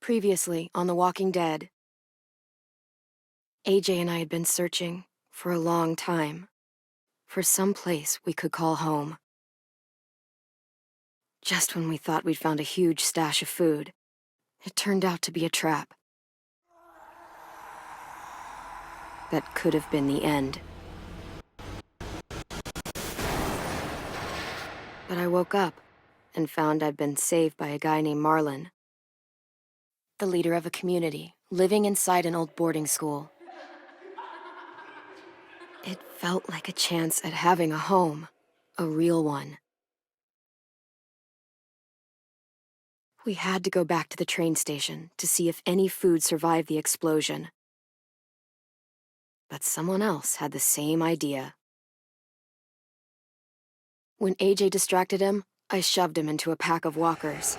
Previously on The Walking Dead, AJ and I had been searching for a long time for some place we could call home. Just when we thought we'd found a huge stash of food, it turned out to be a trap. That could have been the end. But I woke up and found I'd been saved by a guy named Marlon, the leader of a community living inside an old boarding school. It felt like a chance at having a home, a real one. We had to go back to the train station to see if any food survived the explosion. But someone else had the same idea. When AJ distracted him, I shoved him into a pack of walkers.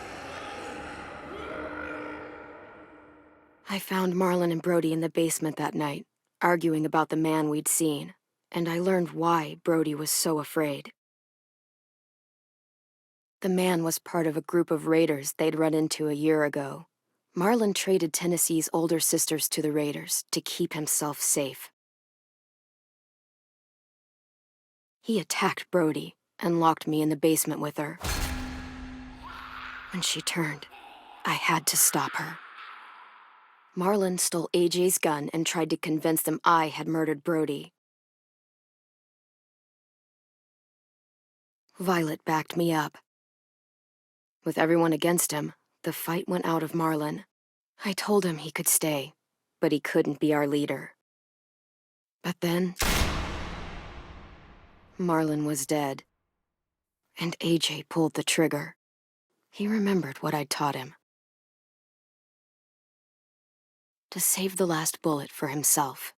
I found Marlon and Brody in the basement that night, arguing about the man we'd seen, and I learned why Brody was so afraid. The man was part of a group of raiders they'd run into a year ago. Marlon traded Tennessee's older sisters to the raiders to keep himself safe. He attacked Brody and locked me in the basement with her. When she turned, I had to stop her. Marlon stole AJ's gun and tried to convince them I had murdered Brody. Violet backed me up. With everyone against him, the fight went out of Marlon. I told him he could stay, but he couldn't be our leader. But then, Marlon was dead, and AJ pulled the trigger. He remembered what I'd taught him. To save the last bullet for himself.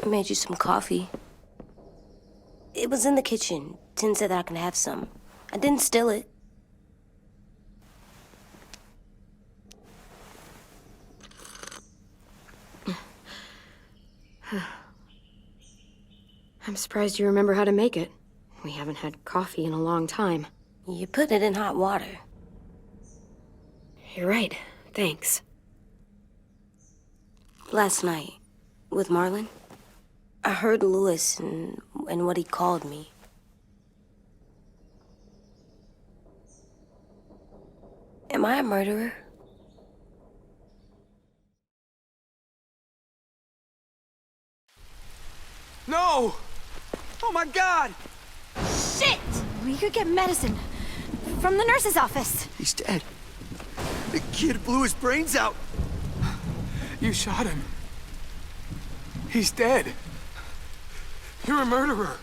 I made you some coffee. It was in the kitchen. Tin said that I can have some. I didn't steal it. I'm surprised you remember how to make it. We haven't had coffee in a long time. You put it in hot water. You're right. Thanks. Last night, with Marlon, I heard Lewis and what he called me. Am I a murderer? No! Oh my God! Shit! We could get medicine from the nurse's office. He's dead. The kid blew his brains out. You shot him. He's dead. You're a murderer.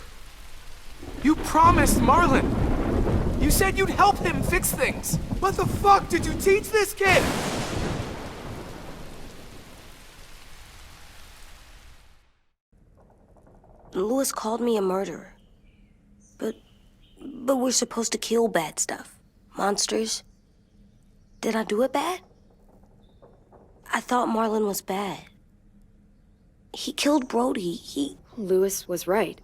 You promised Marlon. You said you'd help him fix things. What the fuck did you teach this kid? Lewis called me a murderer. But we're supposed to kill bad stuff. Monsters. Did I do it bad? I thought Marlon was bad. He killed Brody. Lewis was right.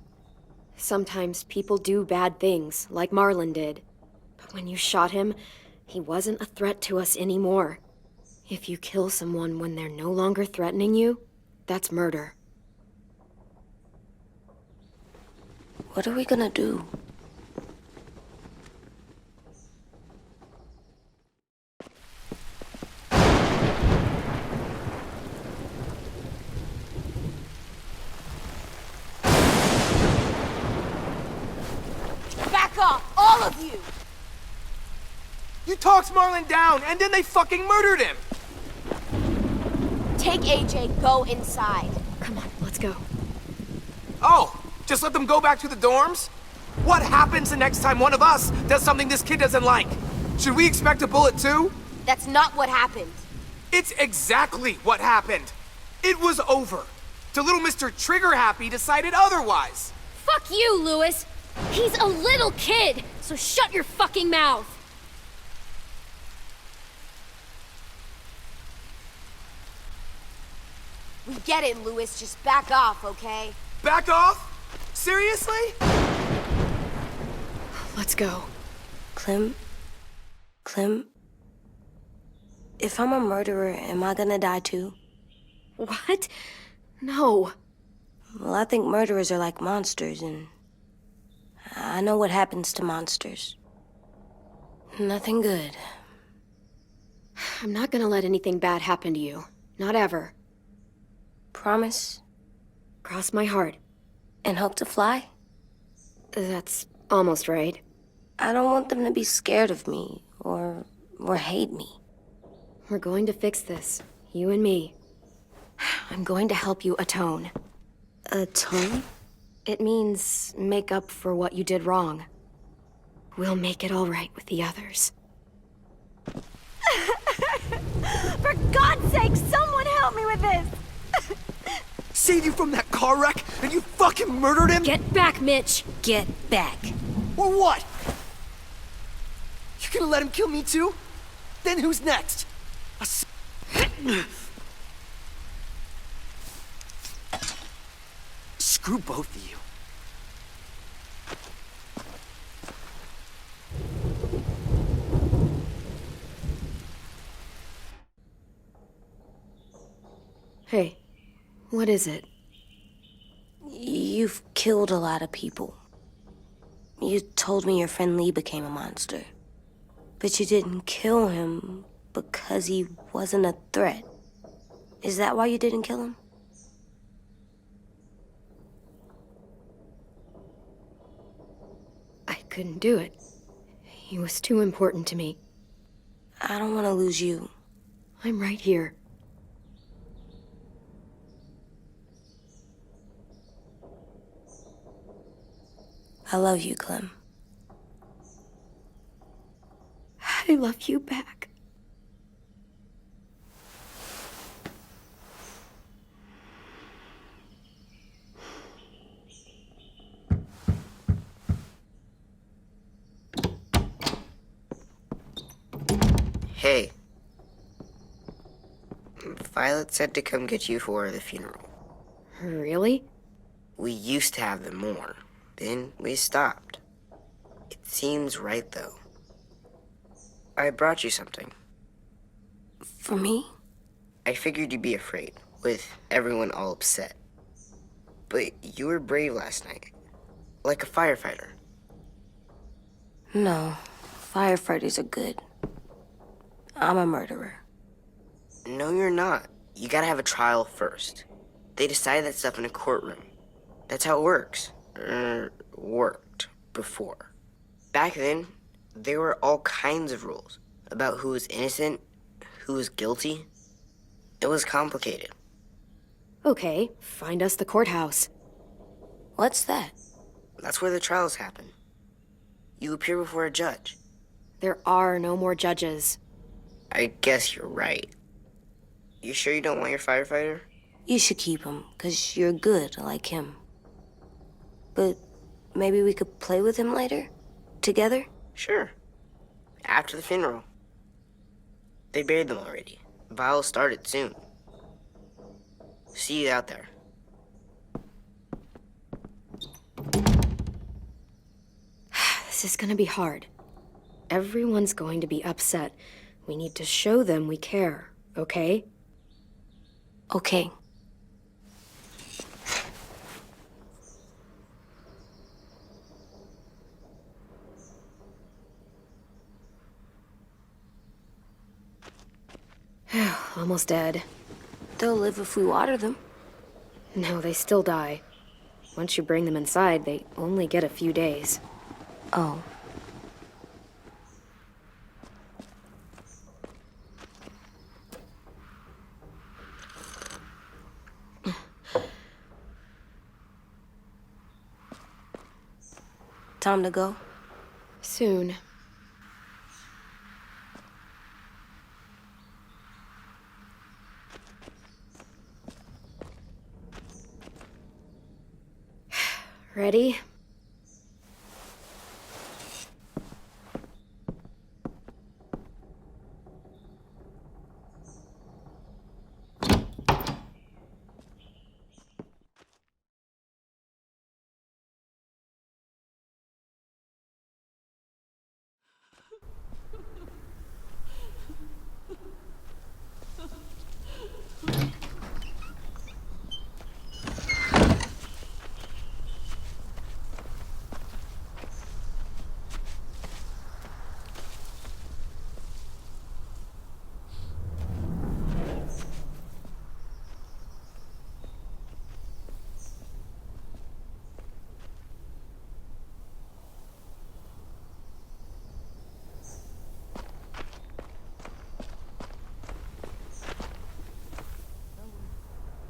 Sometimes people do bad things, like Marlon did. But when you shot him, he wasn't a threat to us anymore. If you kill someone when they're no longer threatening you, that's murder. What are we gonna do? Back off, all of you! You talked Marlon down, and then they fucking murdered him! Take AJ, go inside. Come on, let's go. Oh, just let them go back to the dorms? What happens the next time one of us does something this kid doesn't like? Should we expect a bullet too? That's not what happened. It's exactly what happened. It was over. Till little Mr. Trigger Happy decided otherwise. Fuck you, Lewis! He's a little kid, so shut your fucking mouth! We get it, Lewis. Just back off, okay? Back off? Seriously? Let's go. Clem? If I'm a murderer, am I gonna die too? What? No. Well, I think murderers are like monsters, and I know what happens to monsters. Nothing good. I'm not gonna let anything bad happen to you. Not ever. Promise? Cross my heart. And hope to fly? That's almost right. I don't want them to be scared of me, or hate me. We're going to fix this. You and me. I'm going to help you atone. Atone? It means make up for what you did wrong. We'll make it all right with the others. For God's sake, someone help me with this! Saved you from that car wreck, and you fucking murdered him? Get back, Mitch! Get back. Or what? You gonna let him kill me too? Then who's next? Screw both of you. Hey, what is it? You've killed a lot of people. You told me your friend Lee became a monster. But you didn't kill him because he wasn't a threat. Is that why you didn't kill him? I couldn't do it. He was too important to me. I don't want to lose you. I'm right here. I love you, Clem. I love you back. Hey. Violet said to come get you for the funeral. Really? We used to have them more. Then we stopped. It seems right, though. I brought you something. For me? I figured you'd be afraid, with everyone all upset. But you were brave last night. Like a firefighter. No. Firefighters are good. I'm a murderer. No, you're not. You gotta have a trial first. They decide that stuff in a courtroom. That's how it works. Worked before. Back then, there were all kinds of rules about who was innocent, who was guilty. It was complicated. Okay, find us the courthouse. What's that? That's where the trials happen. You appear before a judge. There are no more judges. I guess you're right. You sure you don't want your firefighter? You should keep him, 'cause you're good like him. But maybe we could play with him later? Together? Sure. After the funeral. They buried them already. Vile'll start it soon. See you out there. This is gonna be hard. Everyone's going to be upset. We need to show them we care, okay? Okay. Almost dead. They'll live if we water them. No, they still die. Once you bring them inside, they only get a few days. Oh. Time to go? Soon. Ready?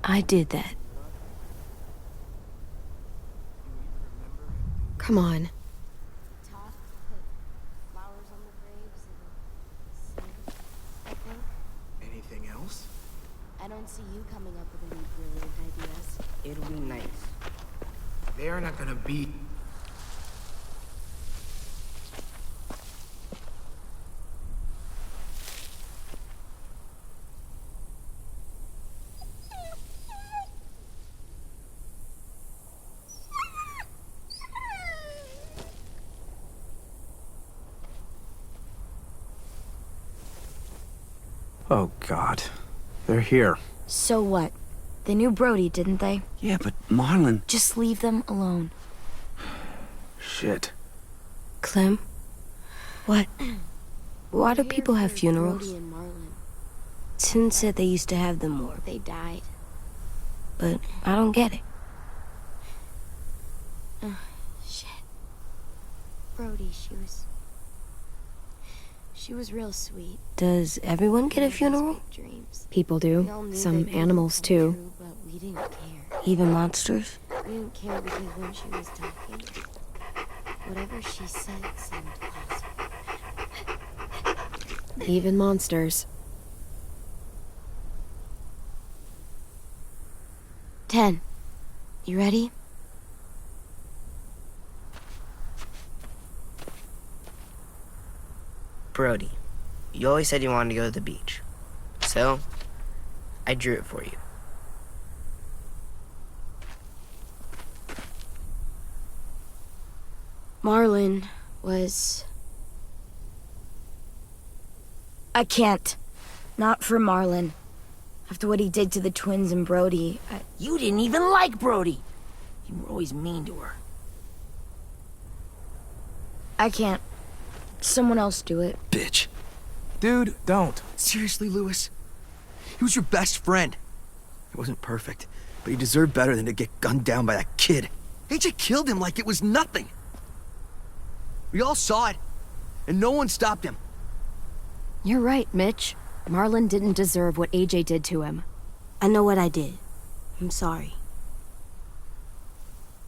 I did that. Come on. Todd put flowers on the graves and sand, I think. Anything else? I don't see you coming up with any brilliant ideas. It'll be nice. They are not gonna be... Oh, God. They're here. So what? They knew Brody, didn't they? Yeah, but Marlon... Just leave them alone. Shit. Clem? What? Why do people have Brody funerals? and Marlon. Tin said they used to have them more, They died. but I don't get it. Shit. Brody, she was real sweet. Does everyone get a Made us funeral? big dreams. People We all do. knew Some they'd never animals, come too. true, but we didn't care. Even monsters? We didn't care because when she was talking, whatever she said seemed possible. Even monsters. 10. You ready? Brody, you always said you wanted to go to the beach. So, I drew it for you. Marlon was... I can't. Not for Marlon. After what he did to the twins and Brody, You didn't even like Brody. You were always mean to her. I can't. Someone else do it. Bitch. Dude, don't. Seriously, Lewis? He was your best friend. He wasn't perfect, but he deserved better than to get gunned down by that kid. AJ killed him like it was nothing. We all saw it, and no one stopped him. You're right, Mitch. Marlon didn't deserve what AJ did to him. I know what I did. I'm sorry.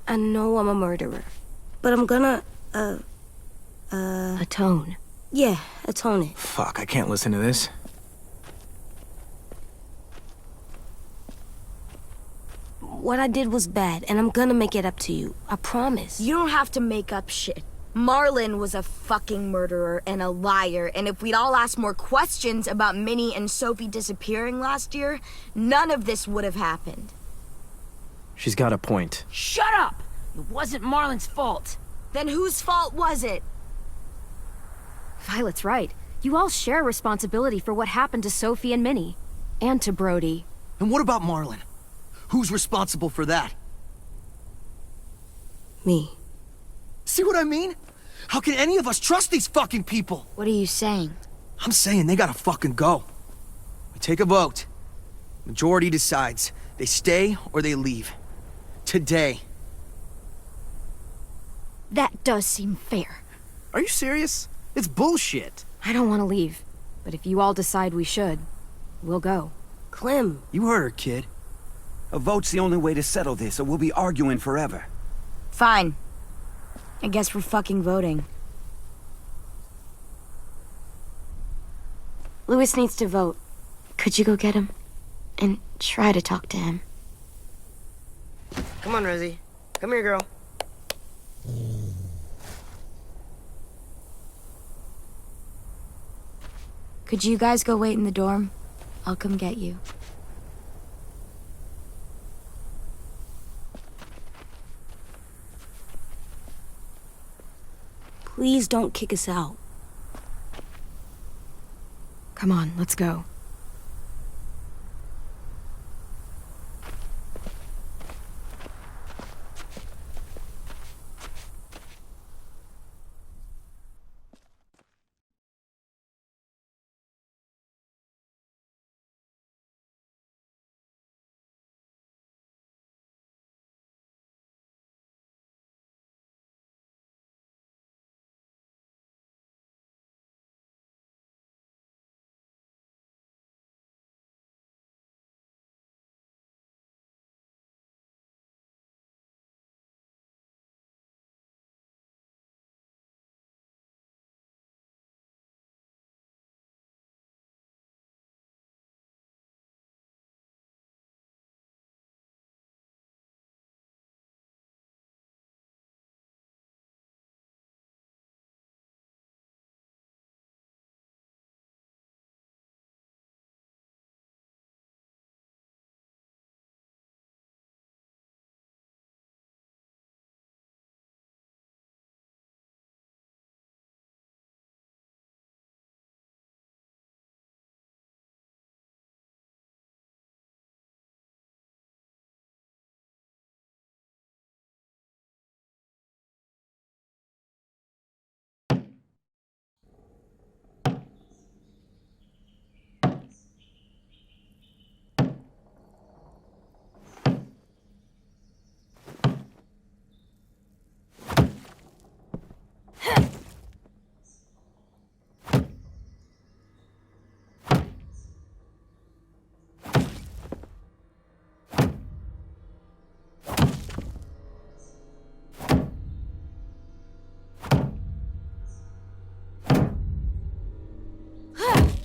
I know I'm a murderer, but I'm gonna, Atone. yeah, atone it. Fuck, I can't listen to this. What I did was bad, and I'm gonna make it up to you. I promise. You don't have to make up shit. Marlon was a fucking murderer and a liar, and if we'd all asked more questions about Minnie and Sophie disappearing last year, none of this would have happened. She's got a point. Shut up! It wasn't Marlon's fault. Then whose fault was it? Violet's right. You all share responsibility for what happened to Sophie and Minnie. And to Brody. And what about Marlon? Who's responsible for that? Me. See what I mean? How can any of us trust these fucking people? What are you saying? I'm saying they gotta fucking go. You take a vote. Majority decides. They stay or they leave. Today. That does seem fair. Are you serious? It's bullshit. I don't want to leave, but if you all decide we should, we'll go. Clem, You heard her, kid. A vote's the only way to settle this, or we'll be arguing forever. Fine. I guess we're fucking voting. Louis needs to vote. Could you go get him? And try to talk to him. Come on, Rosie. Come here, girl. Could you guys go wait in the dorm? I'll come get you. Please don't kick us out. Come on, let's go.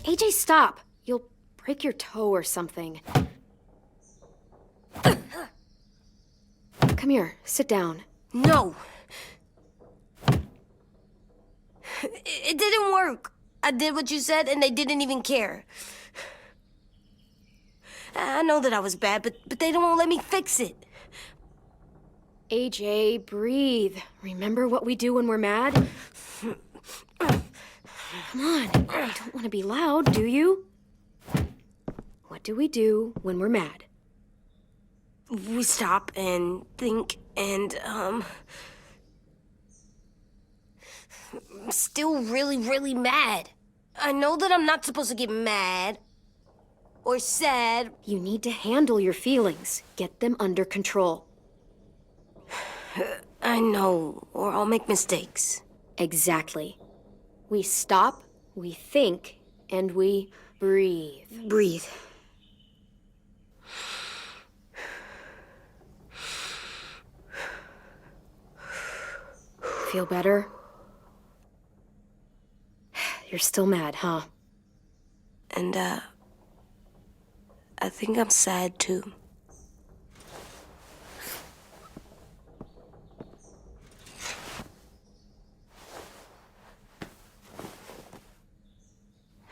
AJ, stop! You'll break your toe or something. Come here, sit down. No! It didn't work. I did what you said, and they didn't even care. I know that I was bad, but they don't let me fix it. AJ, breathe. Remember what we do when we're mad? Come on, you don't want to be loud, do you? What do we do when we're mad? We stop and think and, I'm still really, really mad. I know that I'm not supposed to get mad or sad. You need to handle your feelings. Get them under control. I know, or I'll make mistakes. Exactly. We stop, we think, and we breathe. Breathe. Feel better? You're still mad, huh? And, I think I'm sad too.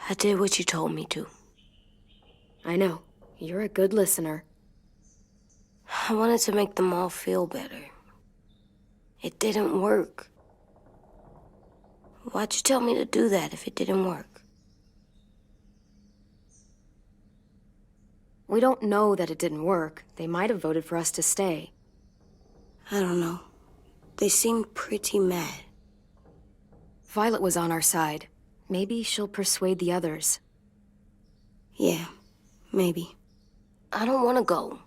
I did what you told me to. I know. You're a good listener. I wanted to make them all feel better. It didn't work. Why'd you tell me to do that if it didn't work? We don't know that it didn't work. They might have voted for us to stay. I don't know. They seemed pretty mad. Violet was on our side. Maybe she'll persuade the others. Yeah, Maybe. I don't want to go.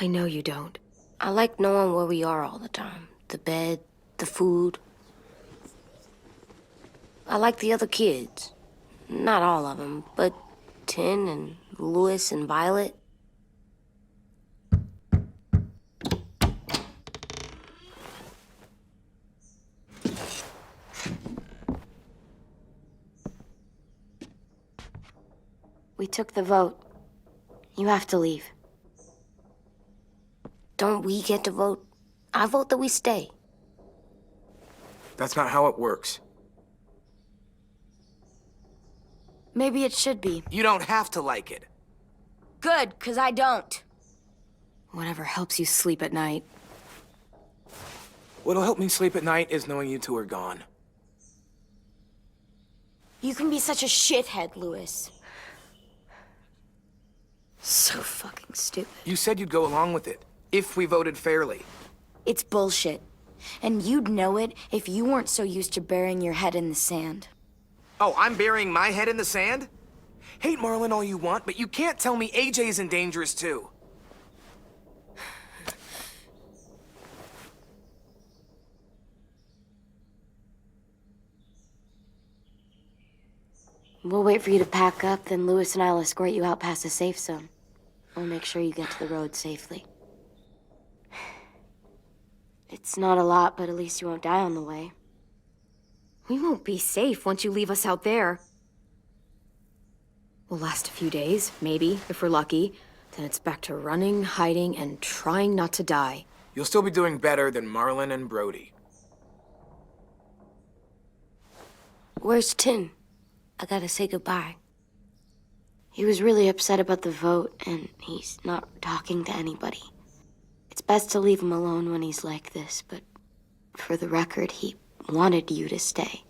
I know you don't. I like knowing where we are all the time. The bed, the food. I like the other kids. Not all of them, but Tin and Louis and Violet. We took the vote. You have to leave. Don't we get to vote? I vote that we stay. That's not how it works. Maybe it should be. You don't have to like it. Good, 'cause I don't. Whatever helps you sleep at night. What'll help me sleep at night is knowing you two are gone. You can be such a shithead, Louis. So fucking stupid. You said you'd go along with it, if we voted fairly. It's bullshit. And you'd know it if you weren't so used to burying your head in the sand. Oh, I'm burying my head in the sand? Hate Marlin all you want, but you can't tell me AJ isn't dangerous too. We'll wait for you to pack up, then Louis and I'll escort you out past the safe zone. We'll make sure you get to the road safely. It's not a lot, but at least you won't die on the way. We won't be safe once you leave us out there. We'll last a few days, maybe, if we're lucky. Then it's back to running, hiding, and trying not to die. You'll still be doing better than Marlin and Brody. Where's Tin? I gotta say goodbye. He was really upset about the vote, and he's not talking to anybody. It's best to leave him alone when he's like this, but for the record, he wanted you to stay.